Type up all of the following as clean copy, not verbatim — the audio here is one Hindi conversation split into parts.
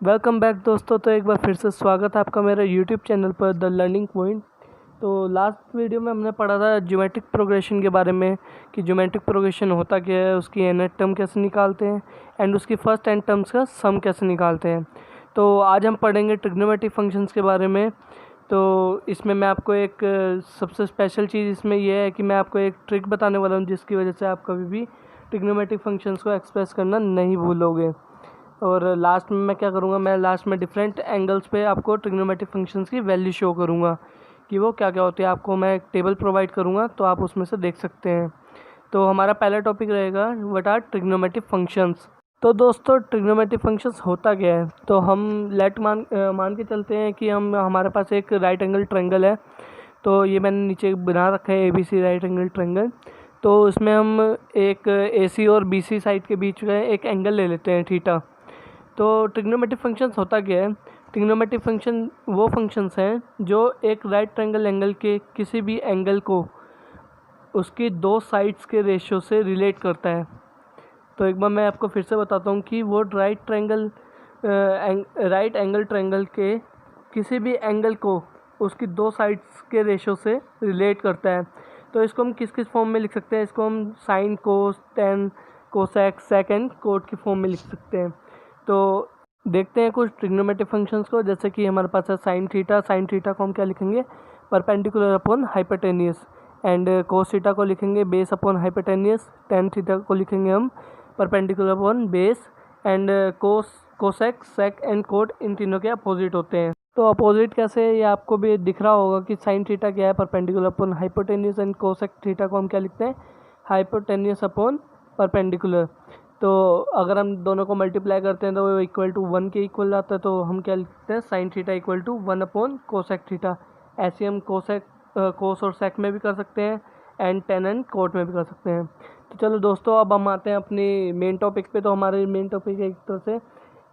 वेलकम बैक दोस्तों। तो एक बार फिर से स्वागत है आपका मेरे यूट्यूब चैनल पर द लर्निंग पॉइंट। तो लास्ट वीडियो में हमने पढ़ा था ज्योमेट्रिक प्रोग्रेशन के बारे में कि ज्योमेट्रिक प्रोग्रेशन होता क्या है, उसकी nth टर्म कैसे निकालते हैं एंड उसकी फर्स्ट n टर्म्स का सम कैसे निकालते हैं। तो आज हम पढ़ेंगे ट्रिग्नोमेट्रिक फंक्शंस के बारे में। तो इसमें मैं आपको एक सबसे स्पेशल चीज़ इसमें यह है कि मैं आपको एक ट्रिक बताने वाला हूँ जिसकी वजह से आप कभी भी ट्रिग्नोमेट्रिक फंक्शंस को एक्सप्रेस करना नहीं भूलोगे। और लास्ट में मैं क्या करूँगा, मैं लास्ट में डिफरेंट एंगल्स पे आपको ट्रिग्नोमेट्रिक फंक्शंस की वैल्यू शो करूँगा कि वो क्या क्या होती है। आपको मैं एक टेबल प्रोवाइड करूँगा तो आप उसमें से देख सकते हैं। तो हमारा पहला टॉपिक रहेगा व्हाट आर ट्रिग्नोमेट्रिक फंक्शंस। तो दोस्तों ट्रिग्नोमेट्रिक फंक्शंस होता क्या है, तो हम मान के चलते हैं कि हमारे पास एक राइट एंगल ट्रायंगल है। तो ये मैंने नीचे बना रखा है ABC राइट एंगल ट्रायंगल। तो उसमें हम एक AC और BC साइड के बीच में एक एंगल ले लेते हैं थीटा। तो ट्रिग्नोमेट्रिक फंक्शंस होता क्या है, ट्रिग्नोमेट्रिक फंक्शन वो फंक्शंस हैं जो एक राइट ट्रायंगल एंगल के किसी भी एंगल को उसकी दो साइड्स के रेशियो से रिलेट करता है। तो एक बार मैं आपको फिर से बताता हूँ कि वो राइट एंगल ट्रायंगल के किसी भी एंगल को उसकी दो साइड्स के रेशियो से रिलेट करता है। तो इसको हम किस किस फॉर्म में लिख सकते हैं, इसको हम sine, cos, tan, cosec, sec and cot की फॉर्म में लिख सकते हैं। तो देखते हैं कुछ ट्रिग्नोमेट्रिक फंक्शंस को, जैसे कि हमारे पास है साइन थीटा को हम क्या लिखेंगे, perpendicular upon hypotenuse. And cos theta को लिखेंगे base upon hypotenuse. Tan theta को लिखेंगे हम perpendicular upon base. And cosec, sec and cot इन तीनों के अपोजिट होते हैं। तो अपोजिट कैसे है ये आपको भी दिख रहा होगा कि साइन थीटा क्या है, perpendicular upon hypotenuse. And cosec theta को हम क्या लिखते हैं, हाइपोटेनियस अपॉन परपेंडिकुलर। तो अगर हम दोनों को मल्टीप्लाई करते हैं तो वो इक्वल टू 1 के इक्वल आता है। तो हम क्या लिखते हैं, sine theta equal to 1 upon cosec theta. ऐसे हम कोस और सेक में भी कर सकते हैं एंड टेन एंड कोट में भी कर सकते हैं। तो चलो दोस्तों अब हम आते हैं अपनी मेन टॉपिक पे। तो हमारे मेन टॉपिक है एक तरह से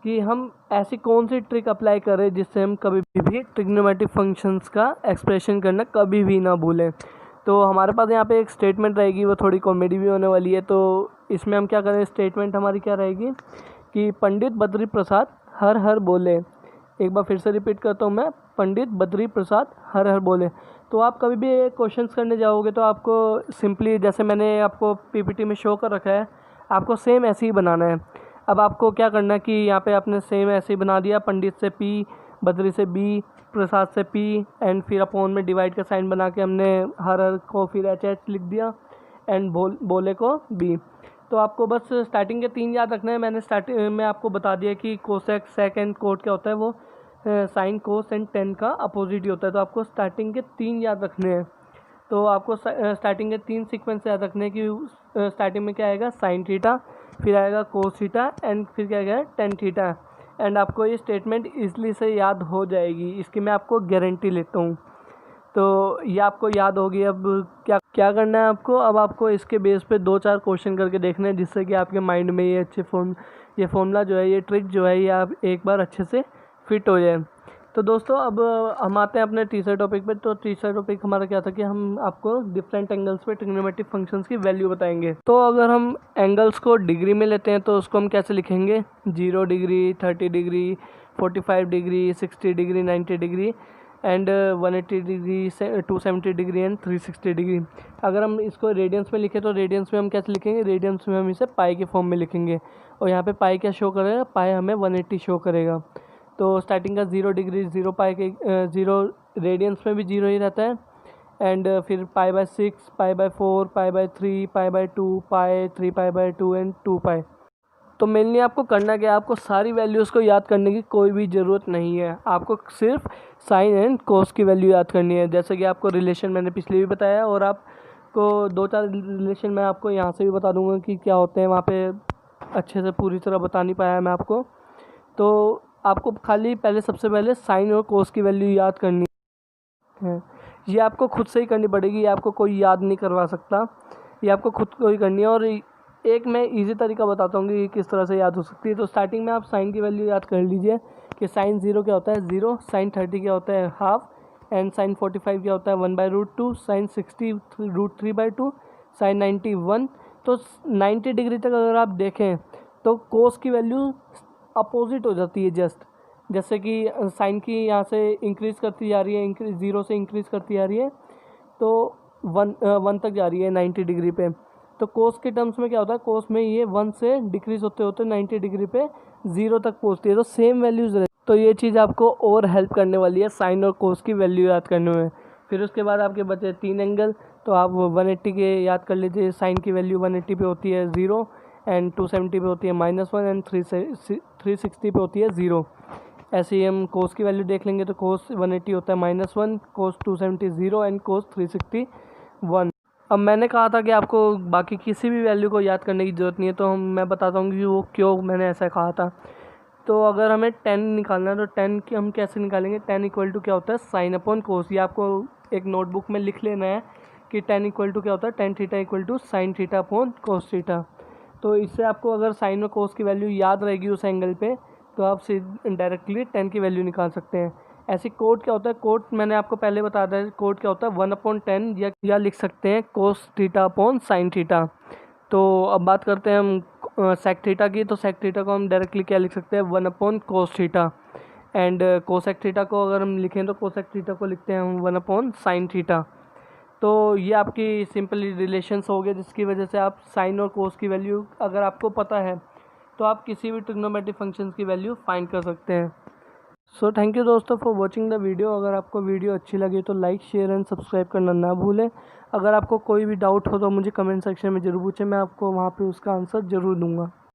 कि हम ऐसी कौन सी ट्रिक अप्लाई करें जिससे हम कभी भी ट्रिग्नोमेट्रिक फंक्शंस का एक्सप्रेशन करना कभी भी ना भूलें। तो हमारे पास यहाँ पे एक स्टेटमेंट रहेगी, वो थोड़ी कॉमेडी भी होने वाली है। तो इसमें हम क्या करें, स्टेटमेंट हमारी क्या रहेगी कि पंडित बद्री प्रसाद हर हर बोले। एक बार फिर से रिपीट करता हूँ मैं, पंडित बद्री प्रसाद हर हर बोले। तो आप कभी भी क्वेश्चंस करने जाओगे तो आपको सिंपली जैसे मैंने आपको PPT में शो कर रखा है, आपको सेम ऐसे ही बनाना है। अब आपको क्या करना है कि यहाँ पे आपने सेम ऐसे ही बना दिया, पंडित से P, बद्री से B, प्रसाद से P एंड फिर अपॉन में डिवाइड का साइन बना के हमने हर को फिर HH लिख दिया एंड बोले को B। तो आपको बस स्टार्टिंग के 3 याद रखना है। मैंने स्टार्टिंग में आपको बता दिया कि कोसेक, सेक एंड कोट क्या होता है, वो साइन, कोस एंड टेन का अपोजिट ही होता है। तो आपको स्टार्टिंग के 3 याद रखने हैं। तो आपको स्टार्टिंग के 3 सीक्वेंस याद रखने हैं कि स्टार्टिंग में क्या आएगा, साइन थीटा, फिर आएगा कोस थीटा एंड फिर क्या आएगा, टेन थीटा। एंड आपको ये स्टेटमेंट ईजिली से याद हो जाएगी, इसकी मैं आपको गारंटी लेता हूँ। तो ये आपको याद होगी। अब क्या क्या करना है आपको, अब आपको इसके बेस पे 2-4 क्वेश्चन करके देखने हैं जिससे कि आपके माइंड में ये फॉर्मूला जो है, ये ट्रिक जो है, ये आप एक बार अच्छे से फिट हो जाए। तो दोस्तों अब हम आते हैं अपने तीसरे टॉपिक पे। तो तीसरा टॉपिक हमारा क्या था कि हम आपको डिफरेंट एंगल्स पे ट्रिग्नोमेट्रिक फंक्शंस की वैल्यू बताएंगे। तो अगर हम एंगल्स को डिग्री में लेते हैं तो उसको हम कैसे लिखेंगे, 0 degree, 30 degree, 45 degree, 60 degree, 90 degree and 180 degree, 270 degree and 360 degree. अगर हम इसको रेडियंस में लिखें तो रेडियंस में हम कैसे लिखेंगे, रेडियंस में हम इसे पाई के फॉर्म में लिखेंगे। और यहाँ पे पाई क्या शो करेगा, पाई हमें 180 शो करेगा। तो स्टार्टिंग का 0 डिग्री, 0 पाई के 0 रेडियंस में भी 0 ही रहता है। एंड फिर π/6, π/4, π/3, π/2, पाई, 3π/2 एंड 2 पाई। तो मेनली आपको करना क्या है, आपको सारी वैल्यूज़ को याद करने की कोई भी ज़रूरत नहीं है। आपको सिर्फ साइन एंड कोस की वैल्यू याद करनी है। जैसे कि आपको रिलेशन मैंने पिछले भी बताया और आपको 2-4 रिलेशन मैं आपको यहाँ से भी बता दूंगा कि क्या होते हैं। वहाँ पे अच्छे से पूरी तरह बता नहीं पाया मैं आपको। तो आपको खाली सबसे पहले साइन और कोस की वैल्यू याद करनी है। ये आपको खुद से ही करनी पड़ेगी, ये आपको कोई याद नहीं करवा सकता, ये आपको खुद को ही करनी है। और एक मैं इजी तरीका बताता हूँ कि किस तरह से याद हो सकती है। तो स्टार्टिंग में आप साइन की वैल्यू याद कर लीजिए कि साइन 0 क्या होता है, 0, साइन 30 क्या होता है, हाफ, एंड साइन 45 क्या होता है, 1/√2, साइन 60 √3/2, साइन 90 1। तो 90 डिग्री तक अगर आप देखें तो कोस की वैल्यू अपोजिट हो जाती है जस्ट। जैसे कि साइन की यहाँ से इंक्रीज़ करती जा रही है, ज़ीरो से इंक्रीज़ करती जा रही है, तो वन तक जा रही है 90 डिग्री पे। तो कोस के टर्म्स में क्या होता है, कोस में ये 1 से डिक्रीज़ होते होते 90 डिग्री पे 0 तक पहुँचती है, तो सेम वैल्यूज़ रहती है। तो ये चीज़ आपको और हेल्प करने वाली है साइन और कोस की वैल्यू याद करने में। फिर उसके बाद आपके बचे 3 एंगल, तो आप 180 के याद कर लीजिए। साइन की वैल्यू 180 पे होती है 0, एंड 270 पे होती है -1, एंड 360 पे होती है 0। ऐसे ही हम कोस की वैल्यू देख लेंगे, तो कोस 180 होता है -1, कोस 270 0, एंड कोस 360 1। अब मैंने कहा था कि आपको बाकी किसी भी वैल्यू को याद करने की ज़रूरत नहीं है, तो मैं बताता हूँ कि वो क्यों मैंने ऐसा कहा था। तो अगर हमें 10 निकालना है, तो 10 की हम कैसे निकालेंगे, 10 इक्वल टू क्या होता है, साइन अपॉन कोस। ये आपको एक नोटबुक में लिख लेना है कि 10 इक्वल टू क्या होता है, tan theta equal to sine theta upon cos theta. तो इससे आपको अगर साइन और कोस की वैल्यू याद रहेगी उस एंगल पे, तो आप डायरेक्टली 10 की वैल्यू निकाल सकते हैं। ऐसी कोट क्या होता है, कोट मैंने आपको पहले बताया था, कोट क्या होता है 1/10, या लिख सकते हैं cos theta upon sine theta. तो अब बात करते हैं हम सेक थीटा की। तो सेक थीटा को हम डायरेक्टली क्या लिख सकते हैं, 1/कोस थीटा। एंड कोसेक थीटा को अगर हम लिखें, तो कोसेक थीटा को लिखते हैं हम 1/साइन थीटा। तो ये आपकी सिंपली रिलेशंस हो गए, जिसकी वजह से आप साइन और कोस की वैल्यू अगर आपको पता है, तो आप किसी भी ट्रिग्नोमेट्रिक फंक्शंस की वैल्यू फाइंड कर सकते हैं। सो थैंक यू दोस्तों फॉर वॉचिंग द वीडियो। अगर आपको वीडियो अच्छी लगी तो लाइक, शेयर एंड सब्सक्राइब करना ना भूलें। अगर आपको कोई भी डाउट हो तो मुझे कमेंट सेक्शन में ज़रूर पूछें, मैं आपको वहाँ पे उसका आंसर ज़रूर दूंगा।